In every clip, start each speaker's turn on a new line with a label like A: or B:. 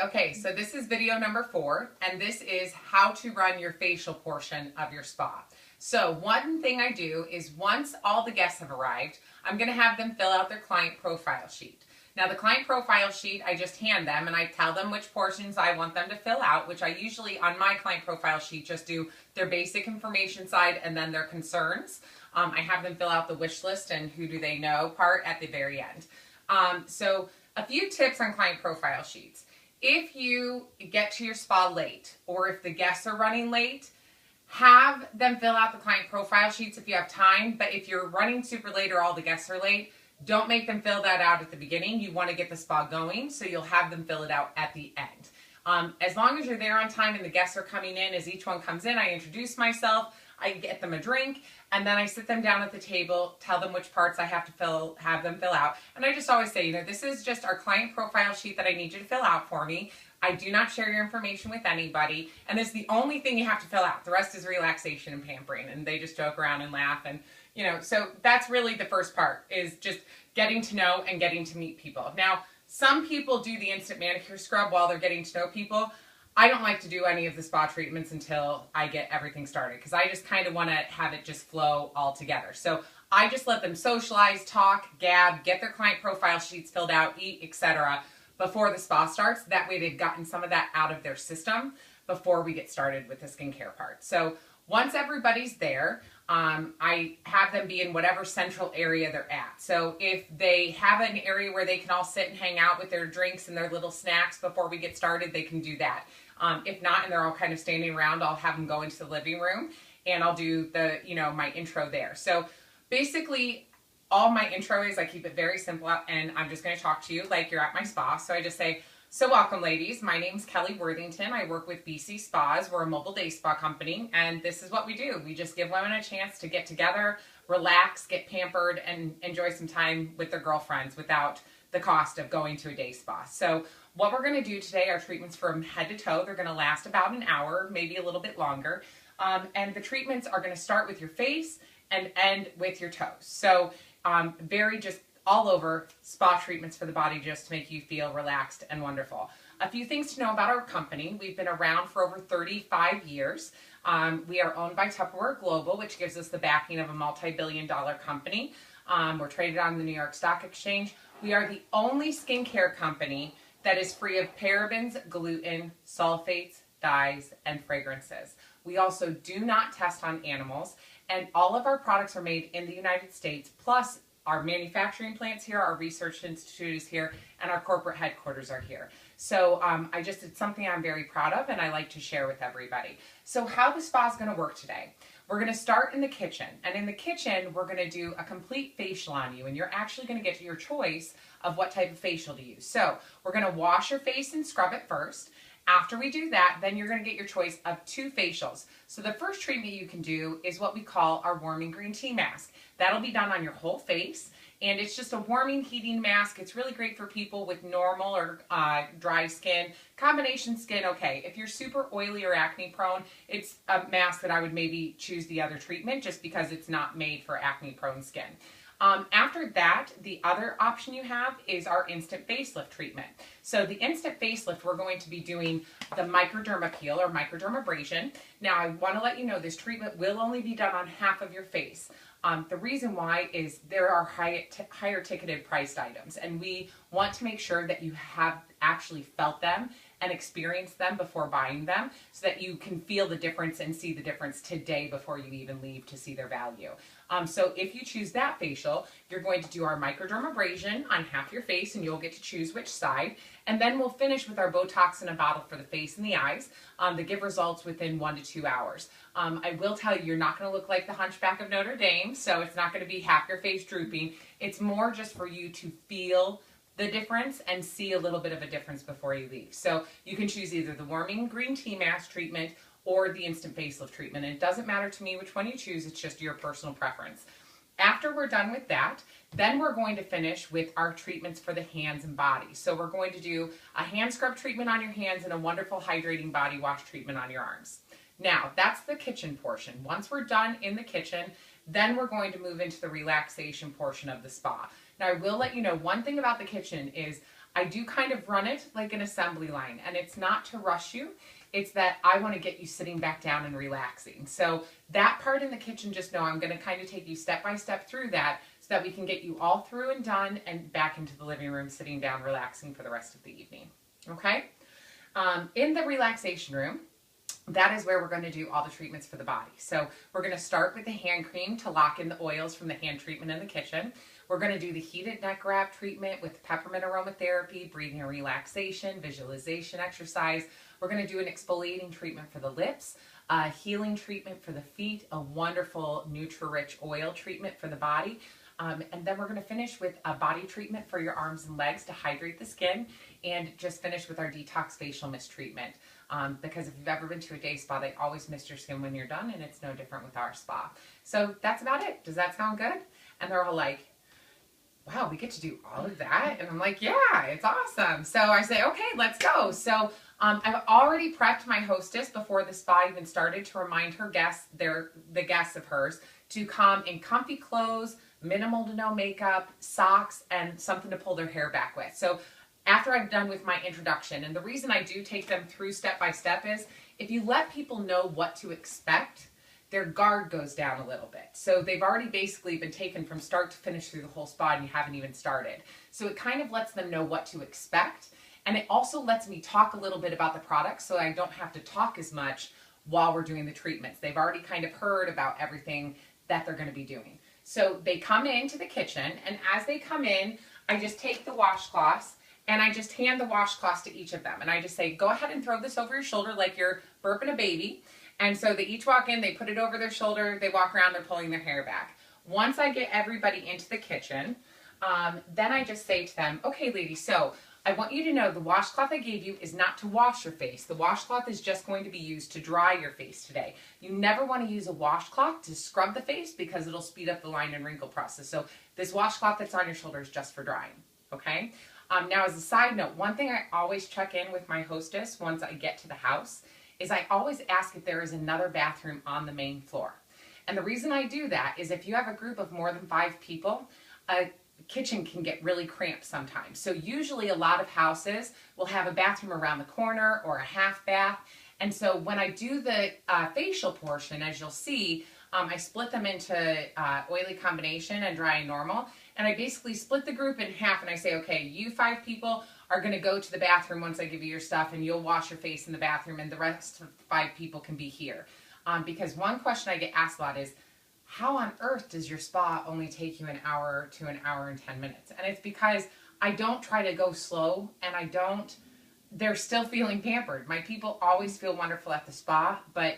A: Okay, so this is video number 4, and this is how to run your facial portion of your spa. So one thing I do is once all the guests have arrived, I'm going to have them fill out their client profile sheet. Now the client profile sheet, I just hand them and I tell them which portions I want them to fill out, which I usually on my client profile sheet just do their basic information side and then their concerns. I have them fill out the wish list and who do they know part at the very end. So a few tips on client profile sheets. If you get to your spa late or if the guests are running late, have them fill out the client profile sheets if you have time. But if you're running super late or all the guests are late, don't make them fill that out at the beginning. You want to get the spa going, so you'll have them fill it out at the end. As long as you're there on time and the guests are coming in, as each one comes in, I introduce myself, I get them a drink, and then I sit them down at the table, tell them which parts I have to have them fill out. And I just always say, this is just our client profile sheet that I need you to fill out for me. I do not share your information with anybody, and it's the only thing you have to fill out. The rest is relaxation and pampering, and they just joke around and laugh. And so that's really the first part, is just getting to know and getting to meet people. Now, some people do the instant manicure scrub while they're getting to know people. I don't like to do any of the spa treatments until I get everything started, because I just kind of want to have it just flow all together. So I just let them socialize, talk, gab, get their client profile sheets filled out, eat, etc. before the spa starts. That way they've gotten some of that out of their system before we get started with the skincare part. So once everybody's there, I have them be in whatever central area they're at. So if they have an area where they can all sit and hang out with their drinks and their little snacks before we get started, they can do that. If not, and they're all kind of standing around, I'll have them go into the living room and I'll do the, my intro there. So basically all my intro is, I keep it very simple and I'm just going to talk to you like you're at my spa. So I just say, so welcome ladies, my name's Kelly Worthington. I work with BC Spas. We're a mobile day spa company, and this is what we do. We just give women a chance to get together, relax, get pampered, and enjoy some time with their girlfriends without the cost of going to a day spa. So what we're going to do today are treatments from head to toe. They're going to last about an hour, maybe a little bit longer. And the treatments are going to start with your face and end with your toes. So very just all over spa treatments for the body, just to make you feel relaxed and wonderful. A few things to know about our company. We've been around for over 35 years. We are owned by Tupperware Global, which gives us the backing of a multi-billion-dollar company. We're traded on the New York Stock Exchange. We are the only skincare company that is free of parabens, gluten, sulfates, dyes, and fragrances. We also do not test on animals, and all of our products are made in the United States, plus our manufacturing plants here, our research institute is here, and our corporate headquarters are here. So it's something I'm very proud of and I like to share with everybody. So how the spa is going to work today. We're going to start in the kitchen, and in the kitchen we're going to do a complete facial on you, and you're actually going to get your choice of what type of facial to use. So we're going to wash your face and scrub it first. After we do that, then you're going to get your choice of 2 facials. So the first treatment you can do is what we call our warming green tea mask. That'll be done on your whole face, and it's just a warming, heating mask. It's really great for people with normal or dry skin. Combination skin, okay. If you're super oily or acne prone, it's a mask that I would maybe choose the other treatment just because it's not made for acne prone skin. After that, the other option you have is our instant facelift treatment. So the instant facelift, we're going to be doing the microderma peel or microdermabrasion. Now I want to let you know this treatment will only be done on half of your face. The reason why is there are higher ticketed priced items, and we want to make sure that you have actually felt them and experienced them before buying them, so that you can feel the difference and see the difference today before you even leave to see their value. So if you choose that facial, you're going to do our microdermabrasion on half your face, and you'll get to choose which side. And then we'll finish with our Botox in a bottle for the face and the eyes that give results within 1 to 2 hours. I will tell you, you're not going to look like the Hunchback of Notre Dame, so it's not going to be half your face drooping. It's more just for you to feel the difference and see a little bit of a difference before you leave. So you can choose either the warming green tea mask treatment or the instant facelift treatment. And it doesn't matter to me which one you choose, it's just your personal preference. After we're done with that, then we're going to finish with our treatments for the hands and body. So we're going to do a hand scrub treatment on your hands and a wonderful hydrating body wash treatment on your arms. Now, that's the kitchen portion. Once we're done in the kitchen, then we're going to move into the relaxation portion of the spa. Now I will let you know one thing about the kitchen is I do kind of run it like an assembly line, and it's not to rush you. It's that I want to get you sitting back down and relaxing. So that part in the kitchen, just know I'm going to kind of take you step by step through that so that we can get you all through and done and back into the living room, sitting down, relaxing for the rest of the evening. Okay? In the relaxation room, that is where we're going to do all the treatments for the body. So we're going to start with the hand cream to lock in the oils from the hand treatment in the kitchen. We're going to do the heated neck wrap treatment with peppermint aromatherapy, breathing and relaxation, visualization exercise. We're going to do an exfoliating treatment for the lips, a healing treatment for the feet, a wonderful Nutri-Rich oil treatment for the body. And then we're going to finish with a body treatment for your arms and legs to hydrate the skin, and just finish with our detox facial mist treatment. Because if you've ever been to a day spa, they always mist your skin when you're done, and it's no different with our spa. So that's about it. Does that sound good? And they're all like, wow, we get to do all of that? And I'm like, yeah, it's awesome. So I say, okay, let's go. So I've already prepped my hostess before the spa even started to remind her guests, the guests of hers, to come in comfy clothes, minimal to no makeup, socks, and something to pull their hair back with. So after I'm done with my introduction, and the reason I do take them through step by step is if you let people know what to expect, their guard goes down a little bit. So they've already basically been taken from start to finish through the whole spa and you haven't even started. So it kind of lets them know what to expect. And it also lets me talk a little bit about the product so I don't have to talk as much while we're doing the treatments. They've already kind of heard about everything that they're going to be doing. So they come into the kitchen, and as they come in, I just take the washcloths and I just hand the washcloths to each of them. And I just say, go ahead and throw this over your shoulder like you're burping a baby. And so they each walk in, they put it over their shoulder, they walk around, they're pulling their hair back. Once I get everybody into the kitchen, then I just say to them, okay, ladies, so I want you to know the washcloth I gave you is not to wash your face. The washcloth is just going to be used to dry your face today. You never want to use a washcloth to scrub the face because it'll speed up the line and wrinkle process. So this washcloth that's on your shoulder is just for drying, okay? Now, as a side note, one thing I always check in with my hostess once I get to the house is I always ask if there is another bathroom on the main floor. And the reason I do that is if you have a group of more than 5 people, a kitchen can get really cramped sometimes. So usually a lot of houses will have a bathroom around the corner or a half bath. And so when I do the facial portion, as you'll see, I split them into oily combination and dry and normal. And I basically split the group in half and I say, okay, you 5 people are going to go to the bathroom once I give you your stuff and you'll wash your face in the bathroom and the rest of the 5 people can be here. Because one question I get asked a lot is, how on earth does your spa only take you an hour to an hour and 10 minutes? And it's because I don't try to go slow and they're still feeling pampered. My people always feel wonderful at the spa, but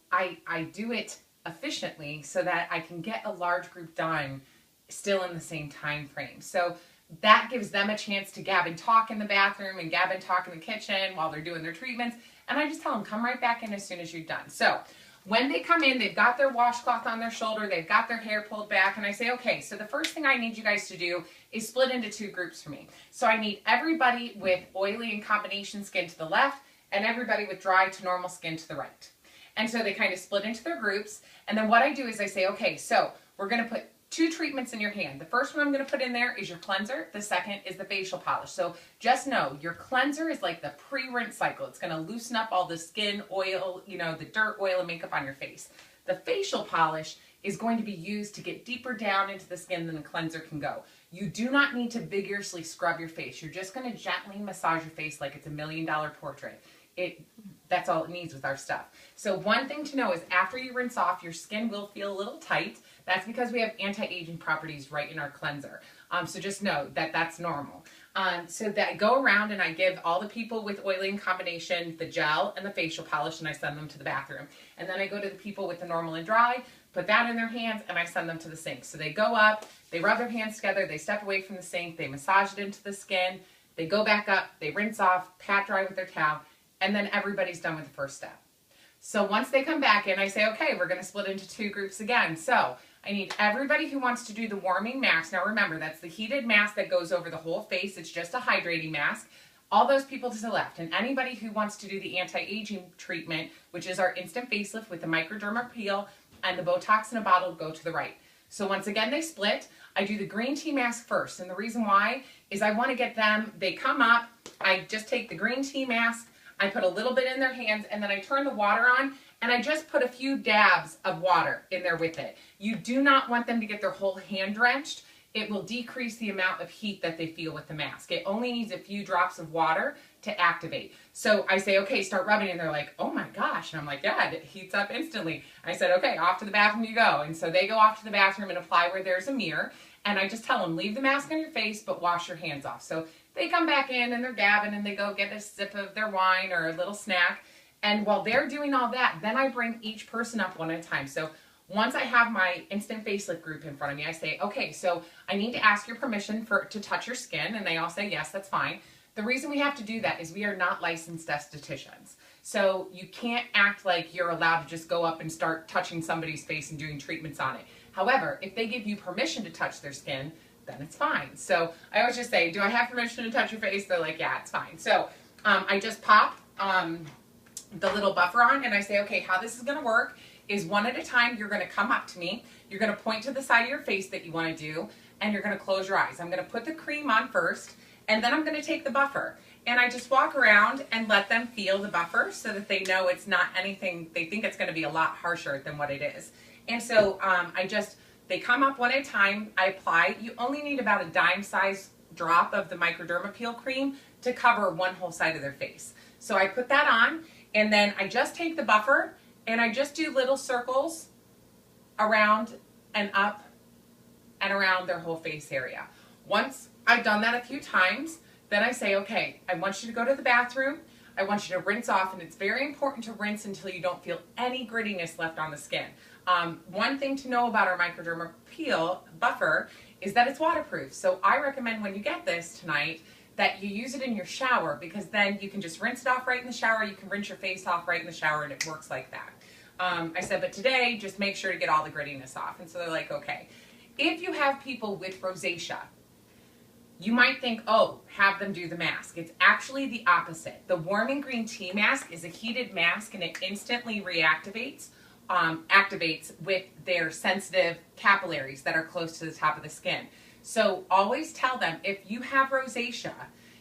A: I do it efficiently so that I can get a large group done still in the same time frame. So that gives them a chance to gab and talk in the bathroom and gab and talk in the kitchen while they're doing their treatments. And I just tell them, come right back in as soon as you're done. So when they come in, they've got their washcloth on their shoulder, they've got their hair pulled back, and I say, okay, so the first thing I need you guys to do is split into 2 groups for me. So I need everybody with oily and combination skin to the left, and everybody with dry to normal skin to the right. And so they kind of split into their groups, and then what I do is I say, okay, so we're going to put 2 treatments in your hand. The first one I'm going to put in there is your cleanser. The second is the facial polish. So just know your cleanser is like the pre-rinse cycle. It's going to loosen up all the skin, oil, the dirt, oil, and makeup on your face. The facial polish is going to be used to get deeper down into the skin than the cleanser can go. You do not need to vigorously scrub your face. You're just going to gently massage your face like it's $1 million portrait. That's all it needs with our stuff. So one thing to know is after you rinse off, your skin will feel a little tight. That's because we have anti-aging properties right in our cleanser. So just know that that's normal. So that I go around and I give all the people with oily in combination the gel and the facial polish, and I send them to the bathroom. And then I go to the people with the normal and dry, put that in their hands, and I send them to the sink. So they go up, they rub their hands together, they step away from the sink, they massage it into the skin, they go back up, they rinse off, pat dry with their towel, and then everybody's done with the first step. So once they come back in, I say, okay, we're going to split into 2 groups again. So I need everybody who wants to do the warming mask. Now remember, that's the heated mask that goes over the whole face. It's just a hydrating mask. All those people to the left. And anybody who wants to do the anti-aging treatment, which is our instant facelift with the microderma peel and the Botox in a bottle, go to the right. So once again, they split. I do the green tea mask first. And the reason why is I want to get them, they come up, I just take the green tea mask, I put a little bit in their hands, and then I turn the water on, and I just put a few dabs of water in there with it. You do not want them to get their whole hand drenched. It will decrease the amount of heat that they feel with the mask. It only needs a few drops of water to activate. So I say, okay, start rubbing, and they're like, oh my gosh. And I'm like, yeah, it heats up instantly. I said, okay, off to the bathroom you go. And so they go off to the bathroom and apply where there's a mirror. And I just tell them, leave the mask on your face, but wash your hands off. So they come back in and they're dabbing and they go get a sip of their wine or a little snack. And while they're doing all that, then I bring each person up one at a time. So once I have my instant facelift group in front of me, I say, okay, so I need to ask your permission to touch your skin. And they all say, yes, that's fine. The reason we have to do that is we are not licensed estheticians. So you can't act like you're allowed to just go up and start touching somebody's face and doing treatments on it. However, if they give you permission to touch their skin, then it's fine. So I always just say, do I have permission to touch your face? They're like, yeah, it's fine. So I just pop the little buffer on and I say, okay, how this is gonna work is one at a time, you're gonna come up to me, you're gonna point to the side of your face that you wanna do, and you're gonna close your eyes. I'm gonna put the cream on first, and then I'm gonna take the buffer. And I just walk around and let them feel the buffer so that they know it's not anything, they think it's gonna be a lot harsher than what it is. And so they come up one at a time, I apply. You only need about a dime size drop of the Microderma Peel cream to cover one whole side of their face. So I put that on, and then I just take the buffer and I just do little circles around and up and around their whole face area. Once I've done that a few times, then I say, okay, I want you to go to the bathroom. I want you to rinse off, and it's very important to rinse until you don't feel any grittiness left on the skin. One thing to know about our Microderma Peel buffer is that it's waterproof. So I recommend when you get this tonight that you use it in your shower, because then you can just rinse it off right in the shower. You can rinse your face off right in the shower, and it works like that. I said, but today, just make sure to get all the grittiness off. And so they're like, okay. If you have people with rosacea, you might think, oh, have them do the mask. It's actually the opposite. The warming green tea mask is a heated mask, and it instantly activates with their sensitive capillaries that are close to the top of the skin. So always tell them, if you have rosacea,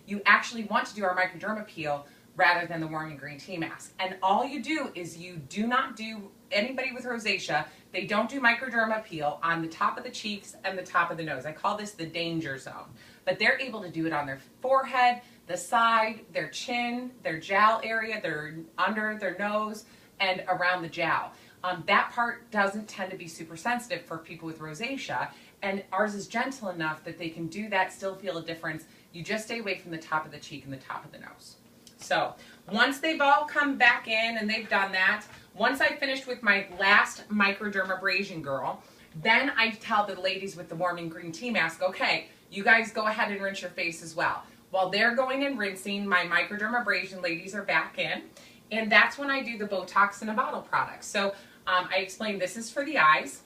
A: you actually want to do our Microderma Peel rather than the warming green tea mask. And all you do is you do not do, anybody with rosacea, they don't do Microderma Peel on the top of the cheeks and the top of the nose. I call this the danger zone. But they're able to do it on their forehead, the side, their chin, their jowl area, their under their nose, and around the jowl. That part doesn't tend to be super sensitive for people with rosacea, and ours is gentle enough that they can do that, still feel a difference. You just stay away from the top of the cheek and the top of the nose. So once they've all come back in and they've done that, once I finished with my last microdermabrasion girl, then I tell the ladies with the warming green tea mask, okay, you guys go ahead and rinse your face as well. While they're going and rinsing, my microdermabrasion ladies are back in, and that's when I do the Botox in a bottle product. So I explained this is for the eyes.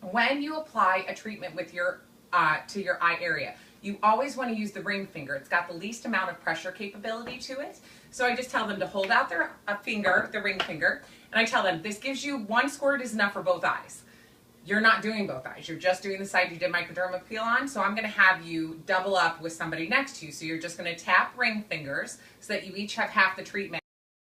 A: When you apply a treatment with your to your eye area, you always want to use the ring finger. It's got the least amount of pressure capability to it. So I just tell them to hold out their finger, the ring finger, and I tell them this gives you one squirt is enough for both eyes. You're not doing both eyes. You're just doing the side you did Microderma Peel on. So I'm going to have you double up with somebody next to you. So you're just going to tap ring fingers so that you each have half the treatment.